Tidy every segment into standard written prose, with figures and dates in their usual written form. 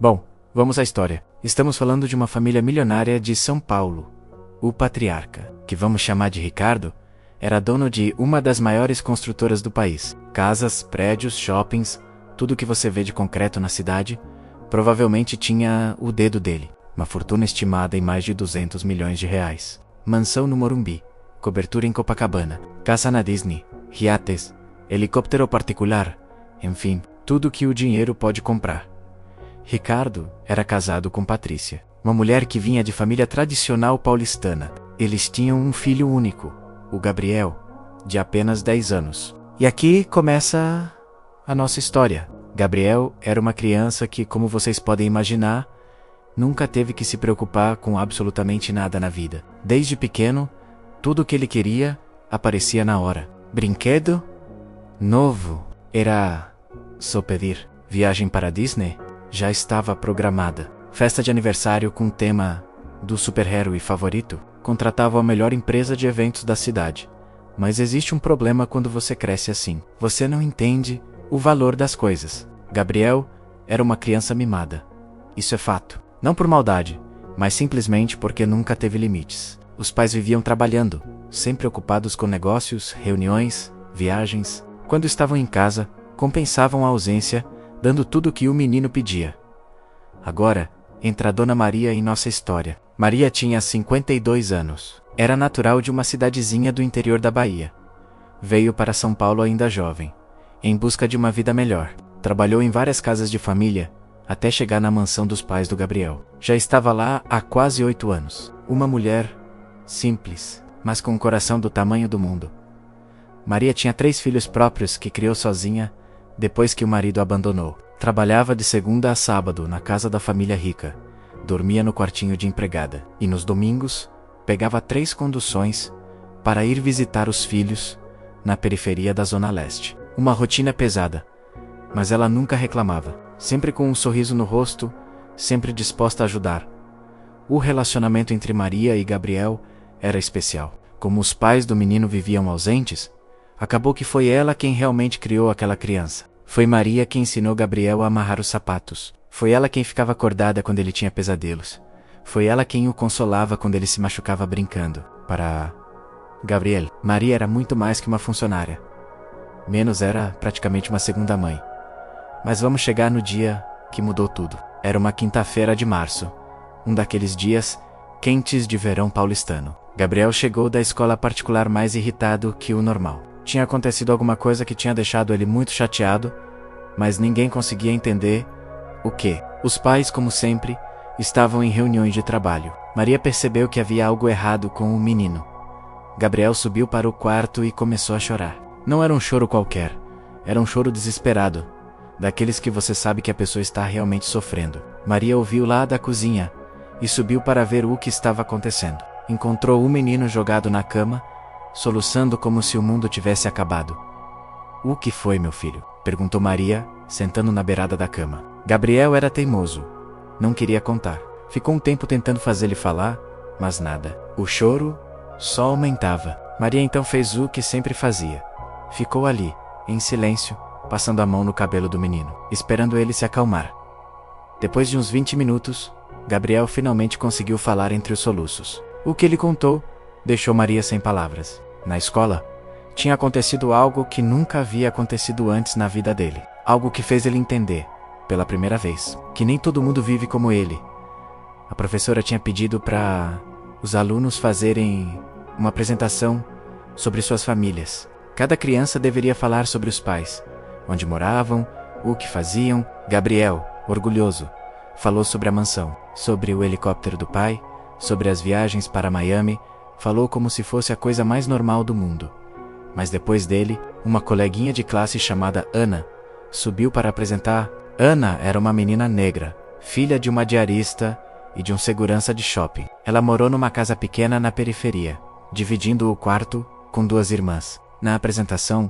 Bom, vamos à história. Estamos falando de uma família milionária de São Paulo. O patriarca, que vamos chamar de Ricardo, era dono de uma das maiores construtoras do país. Casas, prédios, shoppings, tudo que você vê de concreto na cidade, provavelmente tinha o dedo dele. Uma fortuna estimada em mais de 200 milhões de reais. Mansão no Morumbi, cobertura em Copacabana, casa na Disney, iates, helicóptero particular, enfim, tudo que o dinheiro pode comprar. Ricardo era casado com Patrícia, uma mulher que vinha de família tradicional paulistana. Eles tinham um filho único, o Gabriel, de apenas 10 anos. E aqui começa a nossa história. Gabriel era uma criança que, como vocês podem imaginar, nunca teve que se preocupar com absolutamente nada na vida. Desde pequeno, tudo o que ele queria aparecia na hora. Brinquedo novo era só pedir. Viagem para Disney já estava programada. Festa de aniversário com tema do super-herói favorito. Contratava a melhor empresa de eventos da cidade. Mas existe um problema quando você cresce assim. Você não entende o valor das coisas. Gabriel era uma criança mimada. Isso é fato. Não por maldade, mas simplesmente porque nunca teve limites. Os pais viviam trabalhando, sempre ocupados com negócios, reuniões, viagens. Quando estavam em casa, compensavam a ausência, dando tudo o que o menino pedia. Agora, entra a Dona Maria em nossa história. Maria tinha 52 anos. Era natural de uma cidadezinha do interior da Bahia. Veio para São Paulo ainda jovem, em busca de uma vida melhor. Trabalhou em várias casas de família, até chegar na mansão dos pais do Gabriel. Já estava lá há quase 8 anos. Uma mulher simples, mas com um coração do tamanho do mundo. Maria tinha 3 filhos próprios que criou sozinha depois que o marido a abandonou. Trabalhava de segunda a sábado na casa da família rica. Dormia no quartinho de empregada. E nos domingos, pegava 3 conduções para ir visitar os filhos na periferia da Zona Leste. Uma rotina pesada, mas ela nunca reclamava. Sempre com um sorriso no rosto, sempre disposta a ajudar. O relacionamento entre Maria e Gabriel era especial. Como os pais do menino viviam ausentes, acabou que foi ela quem realmente criou aquela criança. Foi Maria quem ensinou Gabriel a amarrar os sapatos. Foi ela quem ficava acordada quando ele tinha pesadelos. Foi ela quem o consolava quando ele se machucava brincando. Para Gabriel, Maria era muito mais que uma funcionária. Menos era praticamente uma segunda mãe. Mas vamos chegar no dia que mudou tudo. Era uma quinta-feira de março, um daqueles dias quentes de verão paulistano. Gabriel chegou da escola particular mais irritado que o normal. Tinha acontecido alguma coisa que tinha deixado ele muito chateado, mas ninguém conseguia entender o que. Os pais, como sempre, estavam em reuniões de trabalho. Maria percebeu que havia algo errado com o menino. Gabriel subiu para o quarto e começou a chorar. Não era um choro qualquer, era um choro desesperado, daqueles que você sabe que a pessoa está realmente sofrendo. Maria ouviu lá da cozinha e subiu para ver o que estava acontecendo. Encontrou o menino jogado na cama, soluçando como se o mundo tivesse acabado. "O que foi, meu filho?" perguntou Maria, sentando na beirada da cama. Gabriel era teimoso. Não queria contar. Ficou um tempo tentando fazer-lhe falar, mas nada. O choro só aumentava. Maria então fez o que sempre fazia. Ficou ali, em silêncio, passando a mão no cabelo do menino, esperando ele se acalmar. Depois de uns 20 minutos, Gabriel finalmente conseguiu falar entre os soluços. O que ele contou deixou Maria sem palavras. Na escola, tinha acontecido algo que nunca havia acontecido antes na vida dele. Algo que fez ele entender, pela primeira vez, que nem todo mundo vive como ele. A professora tinha pedido para os alunos fazerem uma apresentação sobre suas famílias. Cada criança deveria falar sobre os pais, onde moravam, o que faziam. Gabriel, orgulhoso, falou sobre a mansão, sobre o helicóptero do pai, sobre as viagens para Miami. Falou como se fosse a coisa mais normal do mundo. Mas depois dele, uma coleguinha de classe chamada Ana subiu para apresentar. Ana era uma menina negra, filha de uma diarista e de um segurança de shopping. Ela morou numa casa pequena na periferia, dividindo o quarto com 2 irmãs. Na apresentação,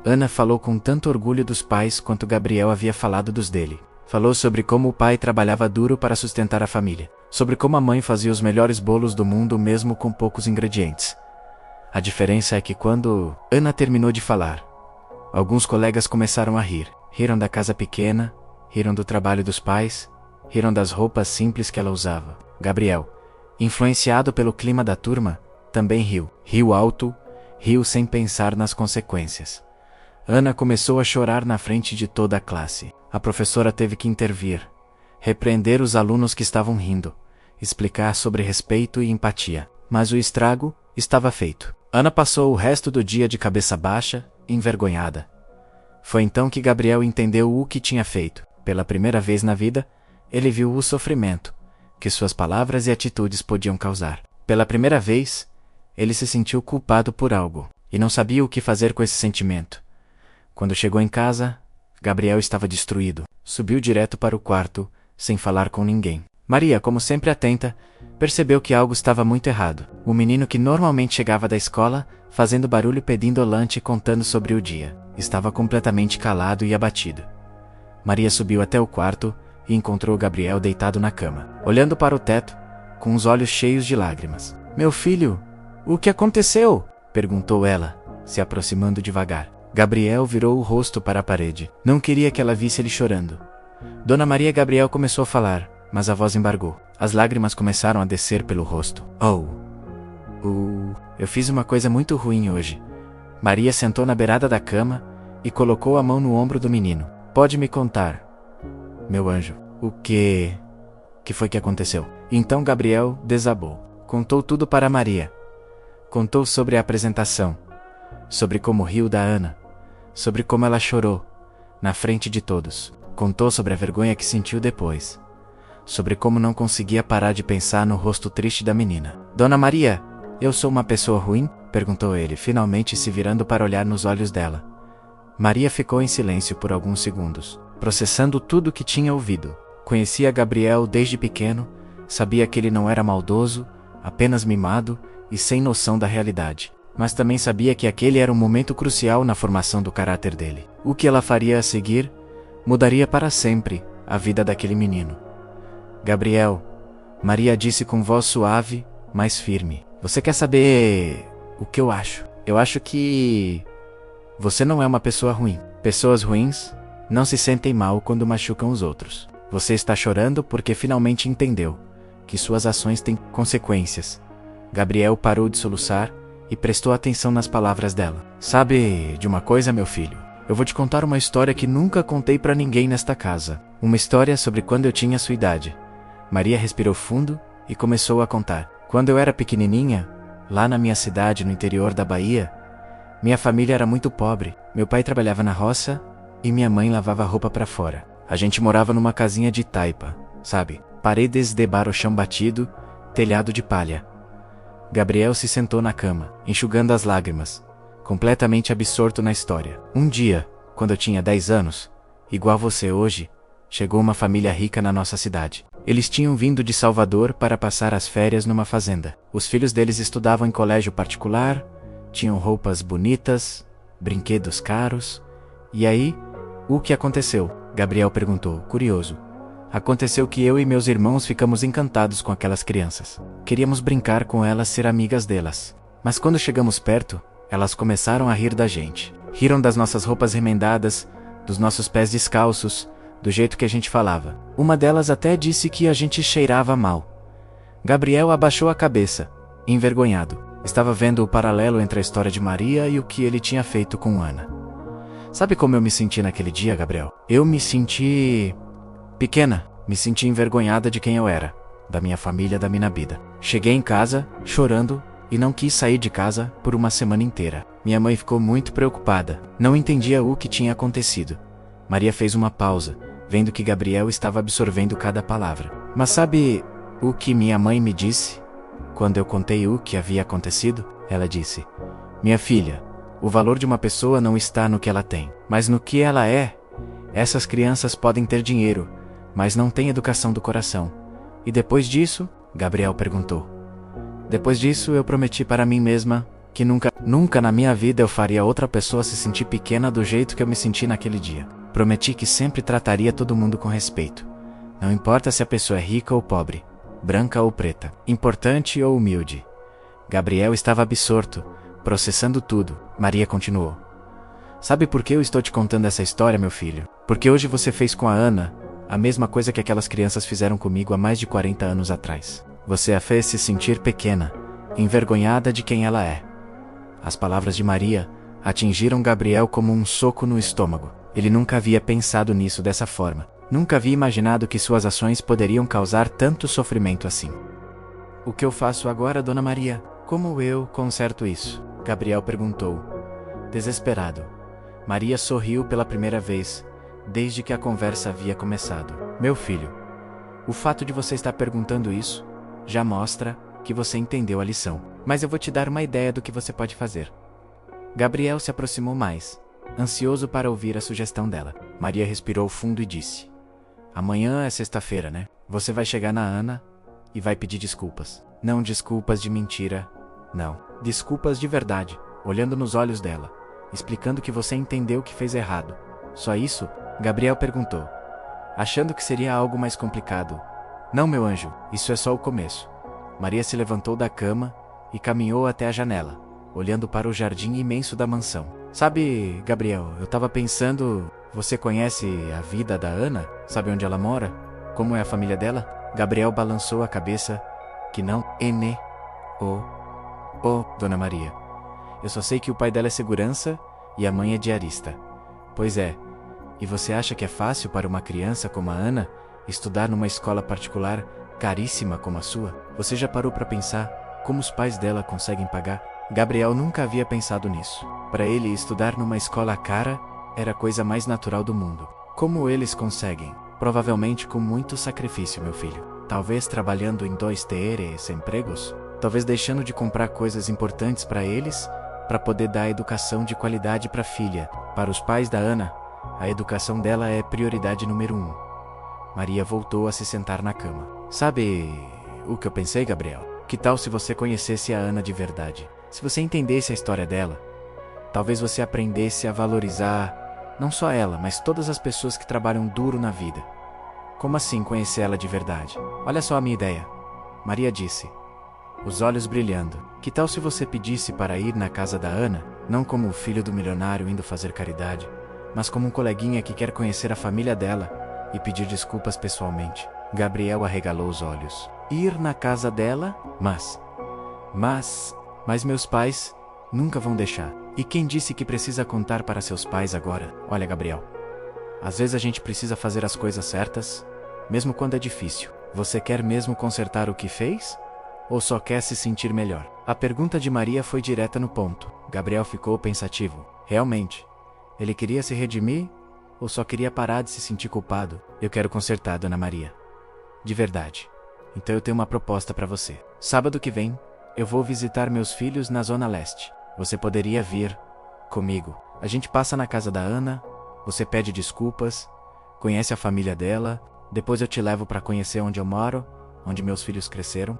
Ana falou com tanto orgulho dos pais quanto Gabriel havia falado dos dele. Falou sobre como o pai trabalhava duro para sustentar a família, sobre como a mãe fazia os melhores bolos do mundo mesmo com poucos ingredientes. A diferença é que quando Ana terminou de falar, alguns colegas começaram a rir. Riram da casa pequena, riram do trabalho dos pais Riram das roupas simples que ela usava. Gabriel, influenciado pelo clima da turma, também riu. Riu alto, riu sem pensar nas consequências. Ana começou a chorar na frente de toda a classe. A professora teve que intervir, repreender os alunos que estavam rindo, explicar sobre respeito e empatia. Mas o estrago estava feito. Ana passou o resto do dia de cabeça baixa, envergonhada. Foi então que Gabriel entendeu o que tinha feito. Pela primeira vez na vida, ele viu o sofrimento que suas palavras e atitudes podiam causar. Pela primeira vez, ele se sentiu culpado por algo e não sabia o que fazer com esse sentimento. Quando chegou em casa, Gabriel estava destruído. Subiu direto para o quarto, sem falar com ninguém. Maria, como sempre atenta, percebeu que algo estava muito errado. O menino que normalmente chegava da escola, fazendo barulho pedindolante e contando sobre o dia, estava completamente calado e abatido. Maria subiu até o quarto e encontrou Gabriel deitado na cama, olhando para o teto, com os olhos cheios de lágrimas. "Meu filho, o que aconteceu?" perguntou ela, se aproximando devagar. Gabriel virou o rosto para a parede. Não queria que ela visse ele chorando. Dona Maria Gabriel começou a falar, mas a voz embargou. As lágrimas começaram a descer pelo rosto. Eu fiz uma coisa muito ruim hoje." Maria sentou na beirada da cama e colocou a mão no ombro do menino. "Pode me contar, meu anjo, o que foi que aconteceu?" Então Gabriel desabou. Contou tudo para Maria. Contou sobre a apresentação, sobre como riu da Ana, sobre como ela chorou, na frente de todos. Contou sobre a vergonha que sentiu depois, sobre como não conseguia parar de pensar no rosto triste da menina. "Dona Maria, eu sou uma pessoa ruim?" perguntou ele, finalmente se virando para olhar nos olhos dela. Maria ficou em silêncio por alguns segundos, processando tudo o que tinha ouvido. Conhecia Gabriel desde pequeno, sabia que ele não era maldoso, apenas mimado e sem noção da realidade. Mas também sabia que aquele era um momento crucial na formação do caráter dele. O que ela faria a seguir mudaria para sempre a vida daquele menino. "Gabriel", Maria disse com voz suave, mas firme. "Você quer saber o que eu acho? Eu acho que você não é uma pessoa ruim. Pessoas ruins não se sentem mal quando machucam os outros. Você está chorando porque finalmente entendeu que suas ações têm consequências." Gabriel parou de soluçar e prestou atenção nas palavras dela. "Sabe de uma coisa, meu filho? Eu vou te contar uma história que nunca contei pra ninguém nesta casa. Uma história sobre quando eu tinha sua idade." Maria respirou fundo e começou a contar. "Quando eu era pequenininha, lá na minha cidade, no interior da Bahia, minha família era muito pobre. Meu pai trabalhava na roça e minha mãe lavava roupa pra fora. A gente morava numa casinha de taipa, sabe? Paredes de barro, chão batido, telhado de palha." Gabriel se sentou na cama, enxugando as lágrimas, completamente absorto na história. "Um dia, quando eu tinha 10 anos, igual você hoje, chegou uma família rica na nossa cidade. Eles tinham vindo de Salvador para passar as férias numa fazenda. Os filhos deles estudavam em colégio particular, tinham roupas bonitas, brinquedos caros. E aí, o que aconteceu?" Gabriel perguntou, curioso. "Aconteceu que eu e meus irmãos ficamos encantados com aquelas crianças. Queríamos brincar com elas, ser amigas delas. Mas quando chegamos perto, elas começaram a rir da gente. Riram das nossas roupas remendadas, dos nossos pés descalços, do jeito que a gente falava. Uma delas até disse que a gente cheirava mal." Gabriel abaixou a cabeça, envergonhado. Estava vendo o paralelo entre a história de Maria e o que ele tinha feito com Ana. "Sabe como eu me senti naquele dia, Gabriel? Eu me senti pequena, me senti envergonhada de quem eu era, da minha família, da minha vida. Cheguei em casa, chorando, e não quis sair de casa por uma semana inteira. Minha mãe ficou muito preocupada, não entendia o que tinha acontecido." Maria fez uma pausa, vendo que Gabriel estava absorvendo cada palavra. "Mas sabe o que minha mãe me disse quando eu contei o que havia acontecido?" Ela disse: "Minha filha, o valor de uma pessoa não está no que ela tem, mas no que ela é. Essas crianças podem ter dinheiro, mas não têm educação do coração." "E depois disso?" Gabriel perguntou. "Depois disso eu prometi para mim mesma que nunca na minha vida eu faria outra pessoa se sentir pequena do jeito que eu me senti naquele dia. Prometi que sempre trataria todo mundo com respeito. Não importa se a pessoa é rica ou pobre, branca ou preta, importante ou humilde." Gabriel estava absorto, processando tudo. Maria continuou: "Sabe por que eu estou te contando essa história, meu filho? Porque hoje você fez com a Ana A mesma coisa que aquelas crianças fizeram comigo há mais de 40 anos atrás. Você a fez se sentir pequena, envergonhada de quem ela é. As palavras de Maria atingiram Gabriel como um soco no estômago. Ele nunca havia pensado nisso dessa forma. Nunca havia imaginado que suas ações poderiam causar tanto sofrimento assim. O que eu faço agora, Dona Maria? Como eu conserto isso? Gabriel perguntou, desesperado. Maria sorriu pela primeira vez, desde que a conversa havia começado. Meu filho, o fato de você estar perguntando isso já mostra que você entendeu a lição. Mas eu vou te dar uma ideia do que você pode fazer. Gabriel se aproximou mais, ansioso para ouvir a sugestão dela. Maria respirou fundo e disse: amanhã é sexta-feira, né? Você vai chegar na Ana e vai pedir desculpas. Não desculpas de mentira, não. Desculpas de verdade, olhando nos olhos dela, explicando que você entendeu que fez errado. Só isso? Gabriel perguntou, achando que seria algo mais complicado. Não, meu anjo, isso é só o começo. Maria se levantou da cama e caminhou até a janela, olhando para o jardim imenso da mansão. Sabe, Gabriel, eu tava pensando, você conhece a vida da Ana? Sabe onde ela mora? Como é a família dela? Gabriel balançou a cabeça, que não, Dona Maria. Eu só sei que o pai dela é segurança e a mãe é diarista. Pois é, e você acha que é fácil para uma criança como a Ana estudar numa escola particular caríssima como a sua? Você já parou para pensar como os pais dela conseguem pagar? Gabriel nunca havia pensado nisso. Para ele, estudar numa escola cara era a coisa mais natural do mundo. Como eles conseguem? Provavelmente com muito sacrifício, meu filho. Talvez trabalhando em 2 empregos? Talvez deixando de comprar coisas importantes para eles, para poder dar educação de qualidade para a filha. Para os pais da Ana, a educação dela é prioridade número 1. Maria voltou a se sentar na cama. Sabe o que eu pensei, Gabriel? Que tal se você conhecesse a Ana de verdade? Se você entendesse a história dela, talvez você aprendesse a valorizar não só ela, mas todas as pessoas que trabalham duro na vida. Como assim conhecer ela de verdade? Olha só a minha ideia. Maria disse, os olhos brilhando. Que tal se você pedisse para ir na casa da Ana, não como o filho do milionário indo fazer caridade, mas como um coleguinha que quer conhecer a família dela e pedir desculpas pessoalmente? Gabriel arregalou os olhos. Ir na casa dela? Mas meus pais nunca vão deixar. E quem disse que precisa contar para seus pais agora? Olha, Gabriel, às vezes a gente precisa fazer as coisas certas, mesmo quando é difícil. Você quer mesmo consertar o que fez? Ou só quer se sentir melhor? A pergunta de Maria foi direta no ponto. Gabriel ficou pensativo. Realmente, ele queria se redimir ou só queria parar de se sentir culpado? Eu quero consertar, Dona Maria. De verdade. Então eu tenho uma proposta para você. Sábado que vem, eu vou visitar meus filhos na Zona Leste. Você poderia vir comigo. A gente passa na casa da Ana, você pede desculpas, conhece a família dela, depois eu te levo para conhecer onde eu moro, onde meus filhos cresceram.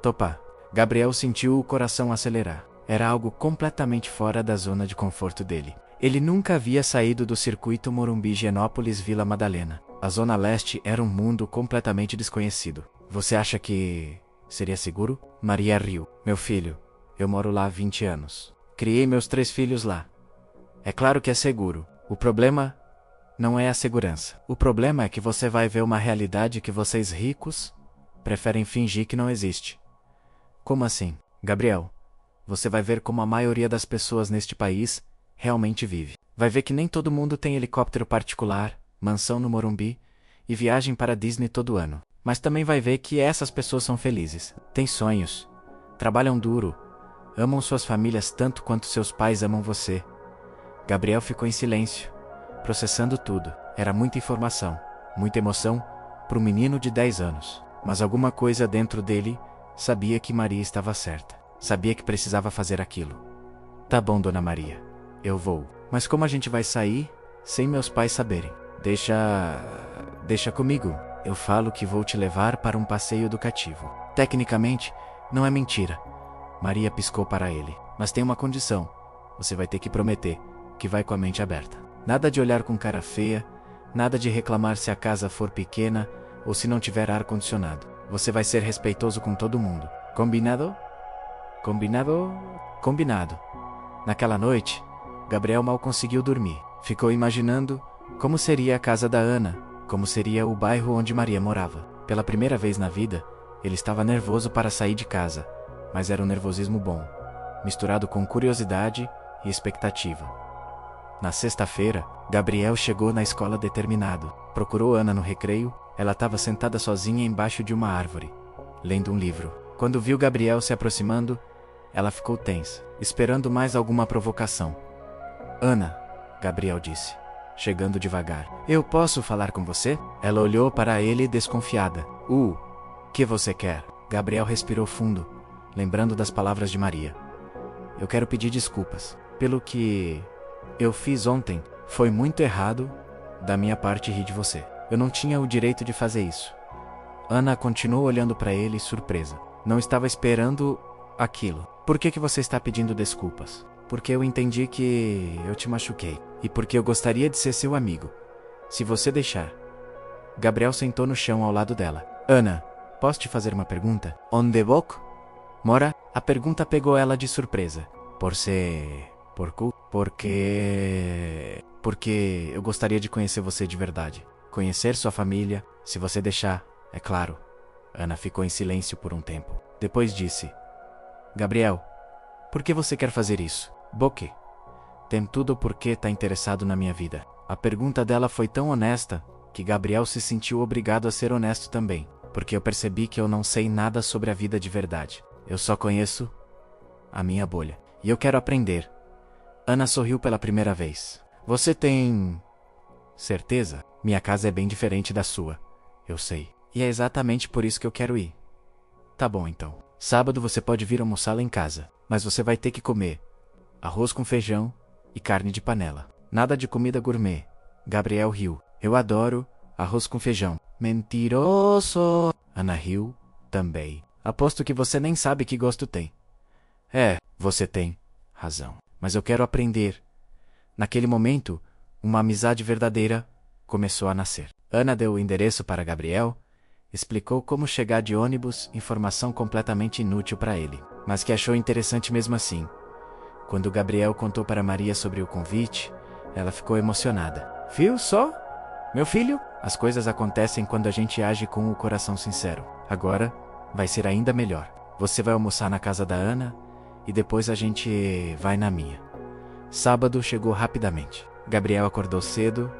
Topa. Gabriel sentiu o coração acelerar. Era algo completamente fora da zona de conforto dele. Ele nunca havia saído do circuito Morumbi-Higienópolis-Vila Madalena. A Zona Leste era um mundo completamente desconhecido. Você acha que seria seguro? Maria riu. Meu filho, eu moro lá há 20 anos. Criei meus 3 filhos lá. É claro que é seguro. O problema não é a segurança. O problema é que você vai ver uma realidade que vocês ricos preferem fingir que não existe. Como assim? Gabriel, você vai ver como a maioria das pessoas neste país realmente vive. Vai ver que nem todo mundo tem helicóptero particular, mansão no Morumbi e viagem para Disney todo ano. Mas também vai ver que essas pessoas são felizes, têm sonhos, trabalham duro, amam suas famílias tanto quanto seus pais amam você. Gabriel ficou em silêncio, processando tudo. Era muita informação, muita emoção para um menino de 10 anos. Mas alguma coisa dentro dele sabia que Maria estava certa. Sabia que precisava fazer aquilo. Tá bom, Dona Maria, eu vou. Mas como a gente vai sair sem meus pais saberem? Deixa comigo. Eu falo que vou te levar para um passeio educativo. Tecnicamente, não é mentira. Maria piscou para ele. Mas tem uma condição. Você vai ter que prometer que vai com a mente aberta. Nada de olhar com cara feia, nada de reclamar se a casa for pequena ou se não tiver ar-condicionado. Você vai ser respeitoso com todo mundo. Combinado? Combinado. Naquela noite, Gabriel mal conseguiu dormir. Ficou imaginando como seria a casa da Ana, como seria o bairro onde Maria morava. Pela primeira vez na vida, ele estava nervoso para sair de casa, mas era um nervosismo bom, misturado com curiosidade e expectativa. Na sexta-feira, Gabriel chegou na escola determinado. Procurou Ana no recreio. Ela estava sentada sozinha embaixo de uma árvore, lendo um livro. Quando viu Gabriel se aproximando, ela ficou tensa, esperando mais alguma provocação. Ana, Gabriel disse, chegando devagar. Eu posso falar com você? Ela olhou para ele desconfiada. Que você quer? Gabriel respirou fundo, lembrando das palavras de Maria. Eu quero pedir desculpas pelo que eu fiz ontem. Foi muito errado da minha parte rir de você. Eu não tinha o direito de fazer isso. Ana continuou olhando para ele, surpresa. Não estava esperando aquilo. Por que você está pedindo desculpas? Porque eu entendi que eu te machuquei. E porque eu gostaria de ser seu amigo. Se você deixar. Gabriel sentou no chão ao lado dela. Ana, posso te fazer uma pergunta? Onde você mora? A pergunta pegou ela de surpresa. Porque eu gostaria de conhecer você de verdade. Conhecer sua família, se você deixar, é claro. Ana ficou em silêncio por um tempo. Depois disse: Gabriel, por que você quer fazer isso? Boque. Tem tudo porque está interessado na minha vida. A pergunta dela foi tão honesta que Gabriel se sentiu obrigado a ser honesto também. Porque eu percebi que eu não sei nada sobre a vida de verdade. Eu só conheço a minha bolha. E eu quero aprender. Ana sorriu pela primeira vez. Você tem certeza? Minha casa é bem diferente da sua. Eu sei. E é exatamente por isso que eu quero ir. Tá bom então. Sábado você pode vir almoçar lá em casa. Mas você vai ter que comer arroz com feijão e carne de panela. Nada de comida gourmet. Gabriel riu. Eu adoro arroz com feijão. Mentiroso! Ana riu também. Aposto que você nem sabe que gosto tem. Você tem razão. Mas eu quero aprender. Naquele momento, uma amizade verdadeira começou a nascer. Ana deu o endereço para Gabriel, explicou como chegar de ônibus, informação completamente inútil para ele, mas que achou interessante mesmo assim. Quando Gabriel contou para Maria sobre o convite, ela ficou emocionada. Viu só? Meu filho, as coisas acontecem quando a gente age com o coração sincero. Agora, vai ser ainda melhor. Você vai almoçar na casa da Ana e depois a gente vai na minha. Sábado chegou rapidamente. Gabriel acordou cedo,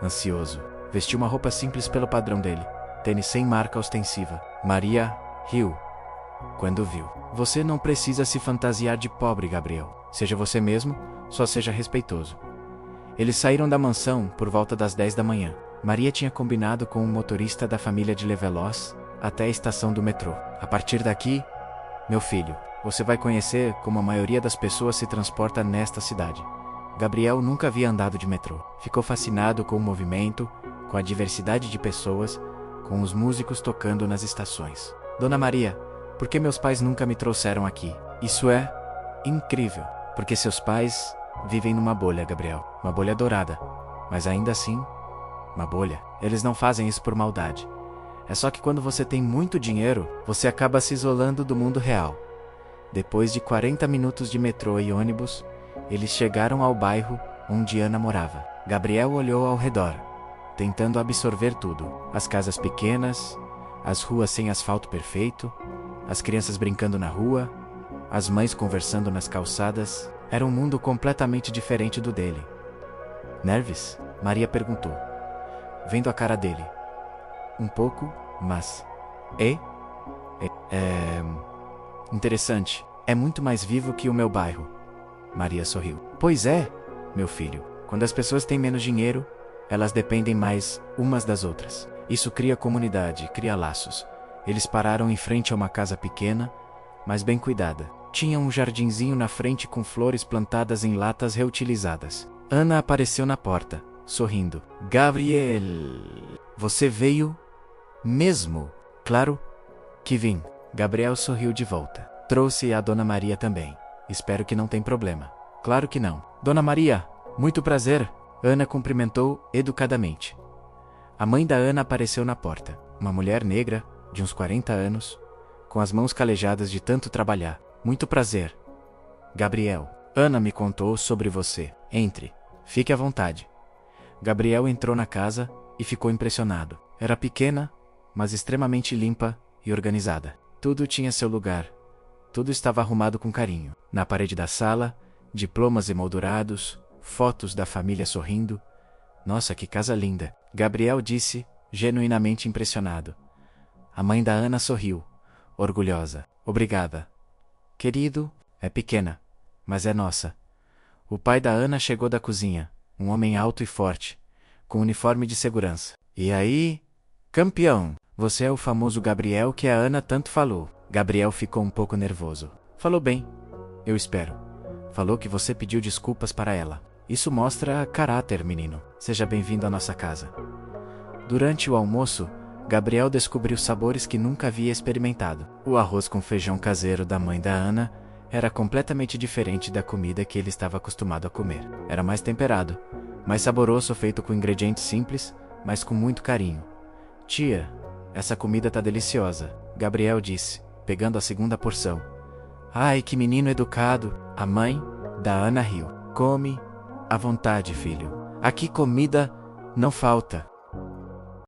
ansioso. Vestiu uma roupa simples pelo padrão dele, tênis sem marca ostensiva. Maria riu quando viu. Você não precisa se fantasiar de pobre, Gabriel. Seja você mesmo, só seja respeitoso. Eles saíram da mansão por volta das 10 da manhã. Maria tinha combinado com um motorista da família de Leveloz até a estação do metrô. A partir daqui, meu filho, você vai conhecer como a maioria das pessoas se transporta nesta cidade. Gabriel nunca havia andado de metrô. Ficou fascinado com o movimento, com a diversidade de pessoas, com os músicos tocando nas estações. Dona Maria, por que meus pais nunca me trouxeram aqui? Isso é incrível. Porque seus pais vivem numa bolha, Gabriel. Uma bolha dourada. Mas ainda assim, uma bolha. Eles não fazem isso por maldade. É só que quando você tem muito dinheiro, você acaba se isolando do mundo real. Depois de 40 minutos de metrô e ônibus, eles chegaram ao bairro onde Ana morava. Gabriel olhou ao redor, tentando absorver tudo. As casas pequenas, as ruas sem asfalto perfeito, as crianças brincando na rua, as mães conversando nas calçadas. Era um mundo completamente diferente do dele. Nervous? Maria perguntou, vendo a cara dele. Um pouco, mas... Interessante. É muito mais vivo que o meu bairro. Maria sorriu. Pois é, meu filho. Quando as pessoas têm menos dinheiro, elas dependem mais umas das outras. Isso cria comunidade, cria laços. Eles pararam em frente a uma casa pequena, mas bem cuidada. Tinha um jardinzinho na frente com flores plantadas em latas reutilizadas. Ana apareceu na porta, sorrindo. Gabriel, você veio mesmo? Claro que vim. Gabriel sorriu de volta. Trouxe a Dona Maria também. Espero que não tem problema. Claro que não. Dona Maria, muito prazer. Ana cumprimentou educadamente. A mãe da Ana apareceu na porta. Uma mulher negra, de uns 40 anos, com as mãos calejadas de tanto trabalhar. Muito prazer. Gabriel, Ana me contou sobre você. Entre. Fique à vontade. Gabriel entrou na casa, e ficou impressionado. Era pequena, mas extremamente limpa e organizada. Tudo tinha seu lugar. Tudo estava arrumado com carinho. Na parede da sala, diplomas emoldurados, fotos da família sorrindo. Nossa, que casa linda! Gabriel disse, genuinamente impressionado. A mãe da Ana sorriu, orgulhosa. Obrigada. Querido, é pequena, mas é nossa. O pai da Ana chegou da cozinha, um homem alto e forte, com uniforme de segurança. E aí, campeão, você é o famoso Gabriel que a Ana tanto falou. Gabriel ficou um pouco nervoso. Falou bem, eu espero. Falou que você pediu desculpas para ela. Isso mostra caráter, menino. Seja bem-vindo à nossa casa. Durante o almoço, Gabriel descobriu sabores que nunca havia experimentado. O arroz com feijão caseiro da mãe da Ana era completamente diferente da comida que ele estava acostumado a comer. Era mais temperado, mais saboroso, feito com ingredientes simples, mas com muito carinho. Tia, essa comida tá deliciosa, Gabriel disse, pegando a segunda porção. Ai, que menino educado! A mãe da Ana riu. Come à vontade, filho. Aqui comida não falta.